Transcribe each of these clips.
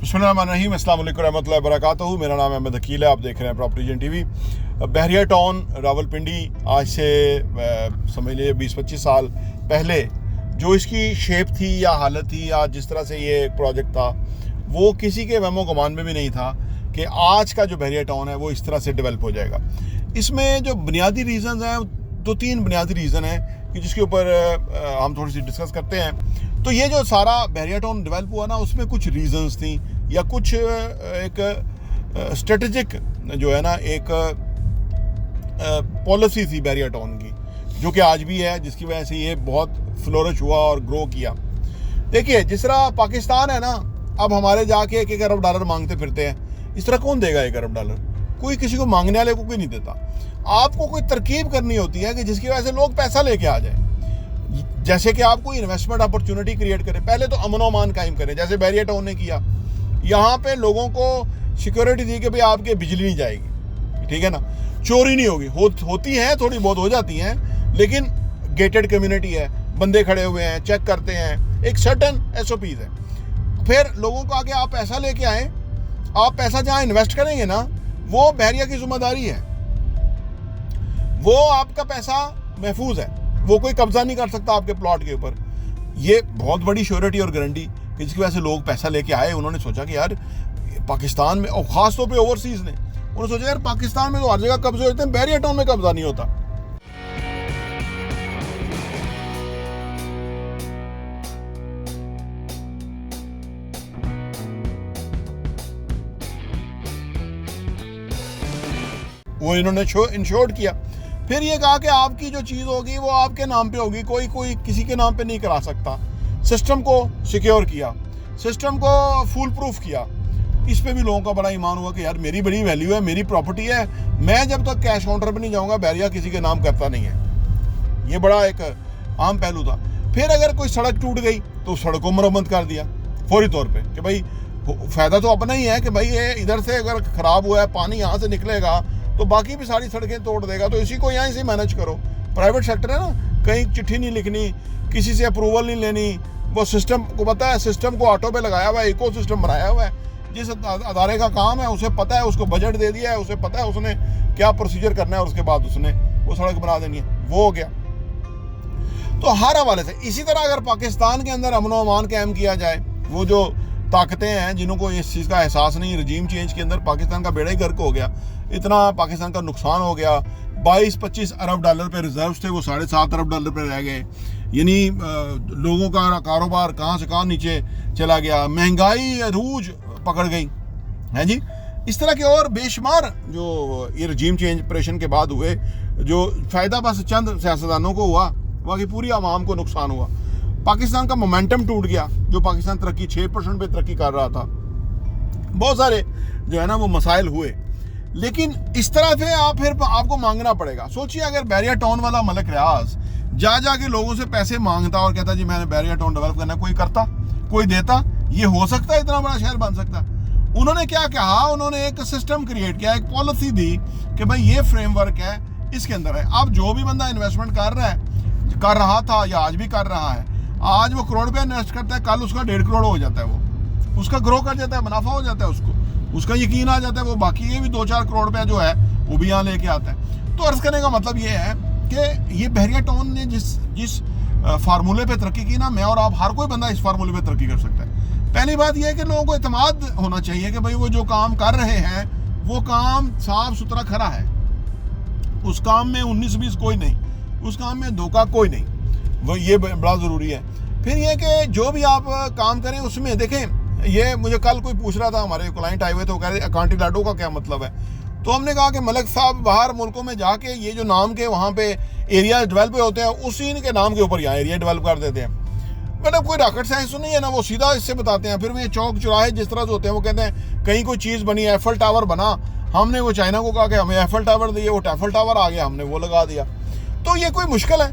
बिस्मिल्लाहिर्रहमानिर्रहीम, अस्सलाम वालेकुम रहमतुल्लाहि व बरकातहू। मेरा नाम अहमद अकील है, आप देख रहे हैं प्रॉपर्टी टीवी। बहरिया टाउन रावलपिंडी, आज से समझ लीजिए 20-25 साल पहले जो इसकी शेप थी या हालत थी या जिस तरह से ये प्रोजेक्ट था, वो किसी के वहमो गुमान में भी नहीं था कि आज का जो बहरिया टाउन है वो इस तरह से डेवलप हो जाएगा। इसमें जो बुनियादी रीज़न हैं, 2-3 बुनियादी रीज़न हैं कि जिसके ऊपर हम थोड़ी सी डिस्कस करते हैं। तो ये जो सारा बहरिया टाउन डेवलप हुआ ना, उसमें कुछ रीजंस थी या कुछ एक स्ट्रेटेजिक जो है ना, एक पॉलिसी थी बहरिया टाउन की, जो कि आज भी है, जिसकी वजह से ये बहुत फ्लोरिश हुआ और ग्रो किया। देखिए, जिस तरह पाकिस्तान है ना, अब हमारे जाके 1 अरब डॉलर मांगते फिरते हैं। इस तरह कौन देगा 1 अरब डॉलर? कोई किसी को मांगने वाले को कोई नहीं देता। आपको कोई तरकीब करनी होती है कि जिसकी वजह से लोग पैसा लेके आ जाए। जैसे कि आप कोई इन्वेस्टमेंट अपॉर्चुनिटी क्रिएट करें, पहले तो अमन अमान कायम करें, जैसे बहरिया टाउन ने किया। यहाँ पे लोगों को सिक्योरिटी दी कि भाई आपके बिजली नहीं जाएगी, ठीक है ना, चोरी नहीं होगी। होती हैं, थोड़ी बहुत हो जाती हैं, लेकिन गेटेड कम्युनिटी है, बंदे खड़े हुए हैं, चेक करते हैं, एक सर्टन SOPs है। फिर लोगों को आके आप पैसा लेके आए, आप पैसा जहाँ इन्वेस्ट करेंगे ना, वो बहरिया की जिम्मेदारी है, वो आपका पैसा महफूज है, वो कोई कब्जा नहीं कर सकता आपके प्लॉट के ऊपर। ये बहुत बड़ी श्योरिटी और गारंटी कि जिसकी वजह से लोग पैसा लेके आए। उन्होंने सोचा कि यार पाकिस्तान में, और ख़ास तौर पे ओवरसीज़ ने, उन्होंने सोचा यार पाकिस्तान में तो हर जगह कब्जे होते हैं, बहरिया टाउन में कब्जा नहीं होता। वो इन्होंने इंश्योर्ड किया। फिर ये कहा कि आपकी जो चीज़ होगी वो आपके नाम पे होगी, कोई किसी के नाम पे नहीं करा सकता। सिस्टम को सिक्योर किया, सिस्टम को फुल प्रूफ किया। इस पे भी लोगों का बड़ा ईमान हुआ कि यार मेरी बड़ी वैल्यू है, मेरी प्रॉपर्टी है, मैं जब तक कैश काउंटर पे नहीं जाऊंगा बहरिया किसी के नाम करता नहीं है। ये बड़ा एक आम पहलू था। फिर अगर कोई सड़क टूट गई तो सड़क को मरम्मत कर दिया फौरी तौर पर कि भाई फ़ायदा तो अपना ही है कि भाई ये इधर से अगर ख़राब हुआ है, पानी यहाँ से निकलेगा तो बाकी भी सारी सड़कें तोड़ देगा, तो इसी को यहाँ से मैनेज करो। प्राइवेट सेक्टर है ना, कहीं चिट्ठी नहीं लिखनी, किसी से अप्रूवल नहीं लेनी, वो सिस्टम को पता है, सिस्टम को ऑटो पे लगाया हुआ है, इको सिस्टम बनाया हुआ है। जिस अदारे का काम है उसे पता है, उसको बजट दे दिया है, उसे पता है उसने क्या प्रोसीजर करना है, और उसके बाद उसने वो सड़क बना देनी है, वो हो गया। तो हर हवाले से इसी तरह अगर पाकिस्तान के अंदर अमन अमान कायम किया जाए, वो जो ताकतें हैं जिन्हों को इस चीज़ का एहसास नहीं, रजीम चेंज के अंदर पाकिस्तान का बेड़ा ही गर्क हो गया, इतना पाकिस्तान का नुकसान हो गया। 22-25 अरब डॉलर पे रिजर्व्स थे, वो 7.5 अरब डॉलर पे रह गए। यानी लोगों का कारोबार कहाँ से कहाँ नीचे चला गया, महंगाई अरूज पकड़ गई है जी। इस तरह के और बेशुमार जो ये रजीम चेंज ऑपरेशन के बाद हुए, जो फ़ायदा बस चंद सियासतदानों को हुआ, बाकी पूरी आवाम को नुकसान हुआ। पाकिस्तान का मोमेंटम टूट गया। जो पाकिस्तान तरक्की 6% पे तरक्की कर रहा था, बहुत सारे जो है ना वो मसाइल हुए। लेकिन इस तरह से फिर आपको मांगना पड़ेगा। सोचिए अगर बहरिया टाउन वाला मलिक रियाज जाके लोगों से पैसे मांगता और कहता जी मैंने बहरिया टाउन डेवलप करना, कोई करता, कोई देता? ये हो सकता है इतना बड़ा शहर बन सकता? उन्होंने क्या कहा, उन्होंने एक सिस्टम क्रिएट किया, एक पॉलिसी दी कि भाई ये फ्रेमवर्क है, इसके अंदर है। अब जो भी बंदा इन्वेस्टमेंट कर रहा था या आज भी कर रहा है, आज वो करोड़ रुपया इन्वेस्ट करता है, कल उसका 1.5 करोड़ हो जाता है, वो उसका ग्रो कर जाता है, मुनाफा हो जाता है, उसका यकीन आ जाता है, वो बाकी ये भी 2-4 करोड़ रुपया जो है वो भी यहाँ लेके आता है। तो अर्ज करने का मतलब ये है कि ये बहरिया टाउन ने जिस फार्मूले पे तरक्की की ना, मैं और आप हर कोई बंदा इस फार्मूले पे तरक्की कर सकता है। पहली बात यह है कि लोगों को एतमाद होना चाहिए कि भाई वो जो काम कर रहे हैं वो काम साफ सुथरा खरा है, उस काम में 19-20 कोई नहीं, उस काम में धोखा कोई नहीं, वो ये बड़ा ज़रूरी है। फिर ये कि जो भी आप काम करें उसमें देखें, ये मुझे कल कोई पूछ रहा था, हमारे क्लाइंट आए हुए, तो कह रहे अकाउंटी लाडो का क्या मतलब है। तो हमने कहा कि मलिक साहब बाहर मुल्कों में जाके ये जो नाम के वहाँ पे एरिया डेवलप होते हैं, उसी के नाम के ऊपर यहाँ एरिया डेवलप कर देते हैं। मतलब कोई रॉकेट साइंस तो नहीं है ना, वो सीधा इससे बताते हैं। फिर वो ये चौक चौराहे जिस तरह से होते हैं, वो कहते हैं कहीं कोई चीज़ बनी, एफल टावर बना, हमने वो चाइना को कहा कि हमें एफल टावर दिए, वो टैफल टावर आ गया, हमने वो लगा दिया। तो ये कोई मुश्किल है,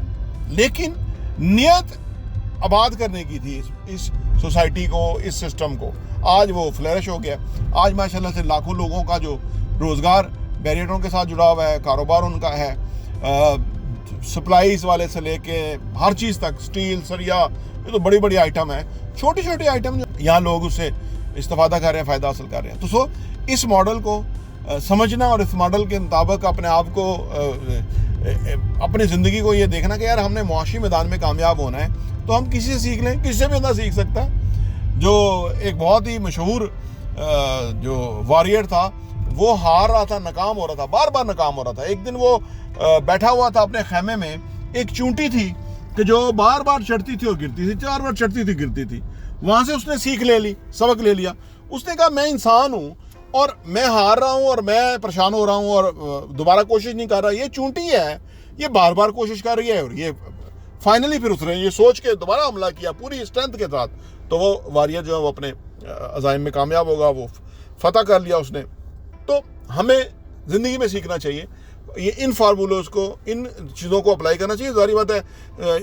लेकिन नियत आबाद करने की थी इस सोसाइटी को, इस सिस्टम को। आज वो फ्लरिश हो गया। आज माशाल्लाह से लाखों लोगों का जो रोज़गार बहरिया टाउन के साथ जुड़ा हुआ है, कारोबार उनका है, सप्लाईज वाले से लेके हर चीज़ तक, स्टील, सरिया, ये तो बड़ी बड़ी आइटम है। छोटी छोटी आइटम जो यहाँ लोग उससे इस्तेफादा कर रहे हैं, फ़ायदा हासिल कर रहे हैं। तो सो इस मॉडल को समझना और इस मॉडल के मुताबिक अपने आप को अपनी ज़िंदगी को ये देखना कि यार हमने मुआशी मैदान में कामयाब होना है तो हम किसी से सीख लें, किसी से भी ना सीख सकता। जो एक बहुत ही मशहूर जो वॉरियर था वो हार रहा था, नाकाम हो रहा था, बार बार नाकाम हो रहा था। एक दिन वो बैठा हुआ था अपने खैमे में, एक चूंटी थी कि जो बार बार चढ़ती थी और गिरती थी, 4 बार चढ़ती थी गिरती थी। वहाँ से उसने सीख ले ली, सबक ले लिया। उसने कहा मैं इंसान हूँ और मैं हार रहा हूँ और मैं परेशान हो रहा हूँ और दोबारा कोशिश नहीं कर रहा। ये चूंटी है, ये बार बार कोशिश कर रही है और ये फाइनली फिर उसने ये सोच के दोबारा हमला किया पूरी स्ट्रेंथ के साथ। तो वो वॉरियर जो है वो अपने अज़ाइम में कामयाब होगा, वो फतह कर लिया उसने। तो हमें ज़िंदगी में सीखना चाहिए, ये इन फार्मूलोज़ को, इन चीज़ों को अप्लाई करना चाहिए। ज़ाहिर बात है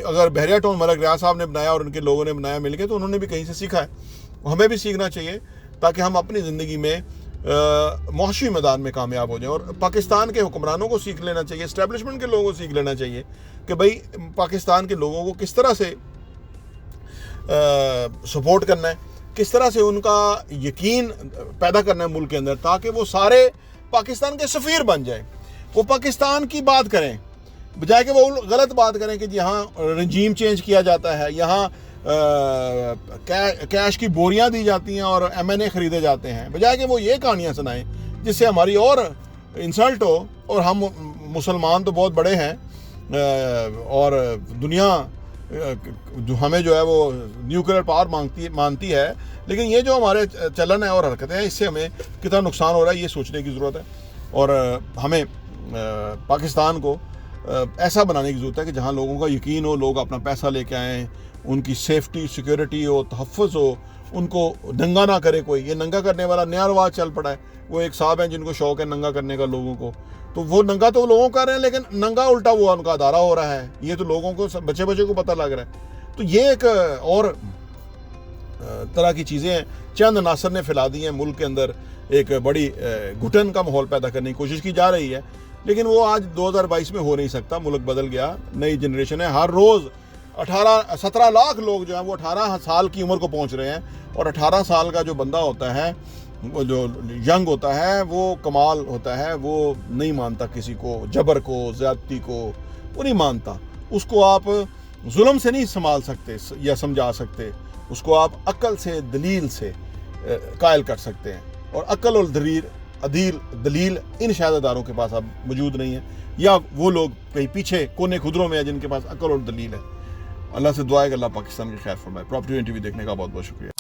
अगर बहरिया टाउन मलिक रियाज साहब ने बनाया और उनके लोगों ने बनाया मिलके तो उन्होंने भी कहीं से सीखा है, हमें भी सीखना चाहिए ताकि हम अपनी ज़िंदगी में मुआशी मैदान में कामयाब हो जाएं। और पाकिस्तान के हुक्मरानों को सीख लेना चाहिए, इस्टेब्लिशमेंट के लोगों को सीख लेना चाहिए कि भाई पाकिस्तान के लोगों को किस तरह से सपोर्ट करना है, किस तरह से उनका यकीन पैदा करना है मुल्क के अंदर, ताकि वो सारे पाकिस्तान के सफ़ीर बन जाए। वो पाकिस्तान की बात करें बजाय कि वो गलत बात करें कि यहाँ रजीम चेंज किया जाता है, यहाँ कैश की बोरियां दी जाती हैं और MNA ख़रीदे जाते हैं, बजाय कि वो ये कहानियाँ सुनाएं जिससे हमारी और इंसल्ट हो। और हम मुसलमान तो बहुत बड़े हैं और दुनिया जो हमें जो है वो न्यूक्लियर पावर मानती है, लेकिन ये जो हमारे चलन है और हरकतें हैं इससे हमें कितना नुकसान हो रहा है ये सोचने की ज़रूरत है। और हमें पाकिस्तान को ऐसा बनाने की ज़रूरत है कि जहाँ लोगों का यकीन हो, लोग अपना पैसा लेके आएँ, उनकी सेफ्टी सिक्योरिटी हो, तहफ़्फ़ुज़ हो, उनको नंगा ना करे कोई। ये नंगा करने वाला नया रवाज चल पड़ा है। वो एक साहब हैं जिनको शौक़ है नंगा करने का लोगों को, तो वो नंगा तो लोगों कर रहे हैं लेकिन नंगा उल्टा वो उनका अदारा हो रहा है। ये तो लोगों को बच्चे को पता लग रहा है। तो ये एक और तरह की चीज़ें हैं चंद नासर ने फैला दी हैं मुल्क के अंदर। एक बड़ी घुटन का माहौल पैदा करने की कोशिश की जा रही है, लेकिन वो आज 2022 में हो नहीं सकता। मुल्क बदल गया, नई जनरेशन है। हर रोज़ 17 लाख लोग जो हैं वो 18 साल की उम्र को पहुंच रहे हैं। और 18 साल का जो बंदा होता है, वो जो यंग होता है, वो कमाल होता है। वो नहीं मानता किसी को, जबर को, ज़्यादती को वो नहीं मानता। उसको आप जुल्म से नहीं संभाल सकते या समझा सकते, उसको आप अक्ल से, दलील से कायल कर सकते हैं। और अक्ल और दलील इन शहादतदारों के पास अब मौजूद नहीं है, या वो लोग कहीं पीछे कोने खुदरों में है जिनके पास अक्ल और दलील है। अल्लाह से दुआ है कि अल्लाह पाकिस्तान की खैर फरमाए। प्रॉपर्टी NTV देखने का बहुत बहुत शुक्रिया।